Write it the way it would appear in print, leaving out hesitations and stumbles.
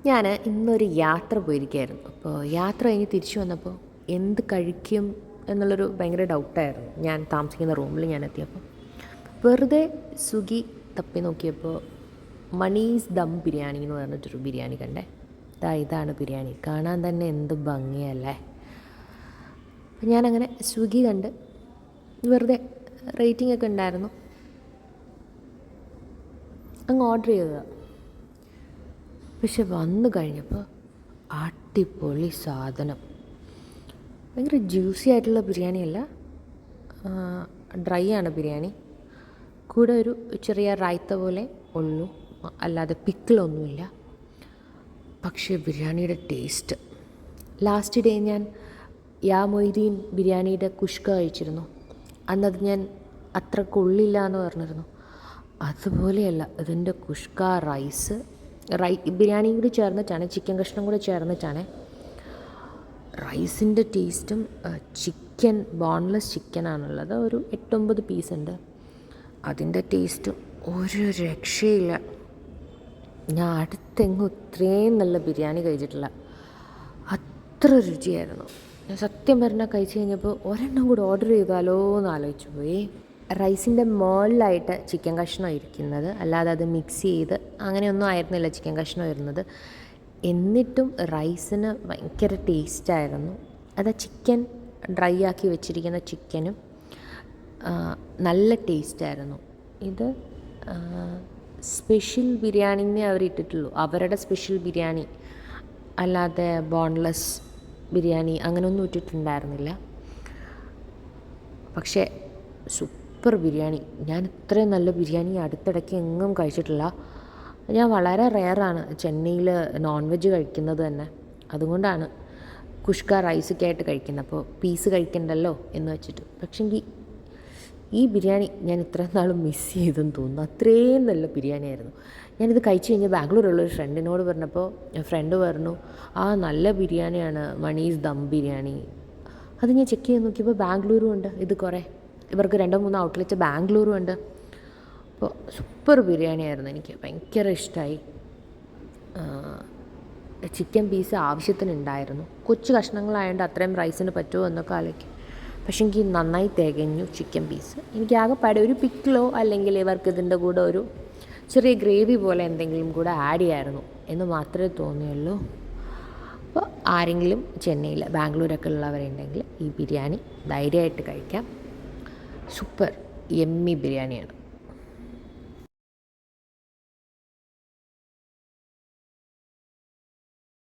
ഞാൻ ഇന്നൊരു യാത്ര പോയിരിക്കുകയായിരുന്നു. അപ്പോൾ യാത്ര കഴിഞ്ഞ് തിരിച്ചു വന്നപ്പോൾ എന്ത് കഴിക്കും എന്നുള്ളൊരു ഭയങ്കര ഡൗട്ടായിരുന്നു. ഞാൻ താമസിക്കുന്ന റൂമിൽ ഞാൻ എത്തിയപ്പോൾ വെറുതെ സ്വിഗ്ഗി തപ്പി നോക്കിയപ്പോൾ മണീസ് ദം ബിരിയാണി എന്ന് പറഞ്ഞിട്ടൊരു ബിരിയാണി കണ്ടേ. ഇതാണ് ബിരിയാണി, കാണാൻ തന്നെ എന്ത് ഭംഗിയല്ലേ. അപ്പം ഞാനങ്ങനെ സ്വിഗ്ഗി കണ്ട് വെറുതെ റേറ്റിംഗ് ഒക്കെ ഉണ്ടായിരുന്നു, അങ്ങ് ഓർഡർ ചെയ്തതാണ്. പക്ഷെ വന്നു കഴിഞ്ഞപ്പോൾ അടിപൊളി സാധനം. ഭയങ്കര ജ്യൂസി ആയിട്ടുള്ള ബിരിയാണിയല്ല, ഡ്രൈ ആണ് ബിരിയാണി. കൂടെ ഒരു ചെറിയ റായ്ത്ത പോലെ ഉള്ളൂ, അല്ലാതെ പിക്കിളൊന്നുമില്ല. പക്ഷേ ബിരിയാണിയുടെ ടേസ്റ്റ്, ലാസ്റ്റ് ഡേ ഞാൻ യാ മൊയ്തീൻ ബിരിയാണിയുടെ കുഷ്ക കഴിച്ചിരുന്നു. അന്നത് ഞാൻ അത്ര കൊള്ളില്ല എന്ന് പറഞ്ഞിരുന്നു. അതുപോലെയല്ല ഇതിൻ്റെ കുഷ്ക. ബിരിയാണിയും കൂടി ചേർന്നിട്ടാണ്, ചിക്കൻ കഷ്ണം കൂടി ചേർന്നിട്ടാണ്. റൈസിൻ്റെ ടേസ്റ്റും, ചിക്കൻ ബോൺലെസ് ചിക്കനാണുള്ളത്, ഒരു 8-9 പീസ് ഉണ്ട്. അതിൻ്റെ ടേസ്റ്റും ഒരു രക്ഷയില്ല. ഞാൻ അടുത്തെങ്ങും ഇത്രയും നല്ല ബിരിയാണി കഴിച്ചിട്ടില്ല. അത്ര രുചിയായിരുന്നു. ഞാൻ സത്യം പറഞ്ഞാൽ കഴിച്ച് കഴിഞ്ഞപ്പോൾ ഒരെണ്ണം കൂടി ഓർഡർ ചെയ്താലോ എന്ന് ആലോചിച്ച് പോയി. റൈസിൻ്റെ മുകളിലായിട്ട് ചിക്കൻ കഷ്ണം ഇരിക്കുന്നത്, അല്ലാതെ അത് മിക്സ് ചെയ്ത് അങ്ങനെയൊന്നും ആയിരുന്നില്ല ചിക്കൻ കഷ്ണം വരുന്നത്. എന്നിട്ടും റൈസിന് ഭയങ്കര ടേസ്റ്റായിരുന്നു. അത് ചിക്കൻ ഡ്രൈ ആക്കി വെച്ചിരിക്കുന്ന ചിക്കനും നല്ല ടേസ്റ്റായിരുന്നു. ഇത് സ്പെഷ്യൽ ബിരിയാണിന്നേ അവർ ഇട്ടിട്ടുള്ളൂ, അവരുടെ സ്പെഷ്യൽ ബിരിയാണി, അല്ലാതെ ബോൺലെസ് ബിരിയാണി അങ്ങനെയൊന്നും ഇട്ടിട്ടുണ്ടായിരുന്നില്ല. പക്ഷേ സൂപ്പർ ബിരിയാണി. ഞാൻ ഇത്രയും നല്ല ബിരിയാണി അടുത്തിടയ്ക്ക് എങ്ങും കഴിച്ചിട്ടില്ല. ഞാൻ വളരെ റെയറാണ് ചെന്നൈയിൽ നോൺ വെജ് കഴിക്കുന്നത് തന്നെ. അതുകൊണ്ടാണ് കുഷ്ക റൈസൊക്കെ ആയിട്ട് കഴിക്കുന്നത്, അപ്പോൾ പീസ് കഴിക്കണ്ടല്ലോ എന്ന് വെച്ചിട്ട്. പക്ഷെങ്കിൽ ഈ ബിരിയാണി ഞാൻ ഇത്രയും നാളും മിസ് ചെയ്തെന്ന് തോന്നുന്നു. അത്രയും നല്ല ബിരിയാണി ആയിരുന്നു. ഞാനിത് കഴിച്ച് കഴിഞ്ഞ് ബാംഗ്ലൂരുള്ളൊരു ഫ്രണ്ടിനോട് പറഞ്ഞപ്പോൾ ഫ്രണ്ട് പറഞ്ഞു, നല്ല ബിരിയാണിയാണ് മണീസ് ദം ബിരിയാണി. അത് ഞാൻ ചെക്ക് ചെയ്ത് നോക്കിയപ്പോൾ ബാംഗ്ലൂരും ഉണ്ട് ഇത് കുറേ. ഇവർക്ക് 2-3 ഔട്ട്ലെറ്റ് ബാംഗ്ലൂരും ഉണ്ട്. അപ്പോൾ സൂപ്പർ ബിരിയാണി ആയിരുന്നു, എനിക്ക് ഭയങ്കര ഇഷ്ടമായി. ചിക്കൻ പീസ് ആവശ്യത്തിനുണ്ടായിരുന്നു. കൊച്ചു കഷ്ണങ്ങളായതുകൊണ്ട് അത്രയും റൈസിന് പറ്റുമോ എന്നൊക്കെ ആലോചിക്കും. പക്ഷേ എനിക്ക് നന്നായി തികഞ്ഞു ചിക്കൻ പീസ്. എനിക്ക് ആകെപ്പാടെ ഒരു പിക്കിളോ അല്ലെങ്കിൽ ഇവർക്ക് ഇതിൻ്റെ കൂടെ ഒരു ചെറിയ ഗ്രേവി പോലെ എന്തെങ്കിലും കൂടെ ആഡ് ചെയ്യായിരുന്നു എന്ന് മാത്രമേ തോന്നിയുള്ളൂ. അപ്പോൾ ആരെങ്കിലും ചെന്നൈയിൽ ബാംഗ്ലൂരൊക്കെ ഉള്ളവരുണ്ടെങ്കിൽ ഈ ബിരിയാണി ധൈര്യമായിട്ട് കഴിക്കാം. സൂപ്പർ യമ്മി ബിരിയാണിയാണ്.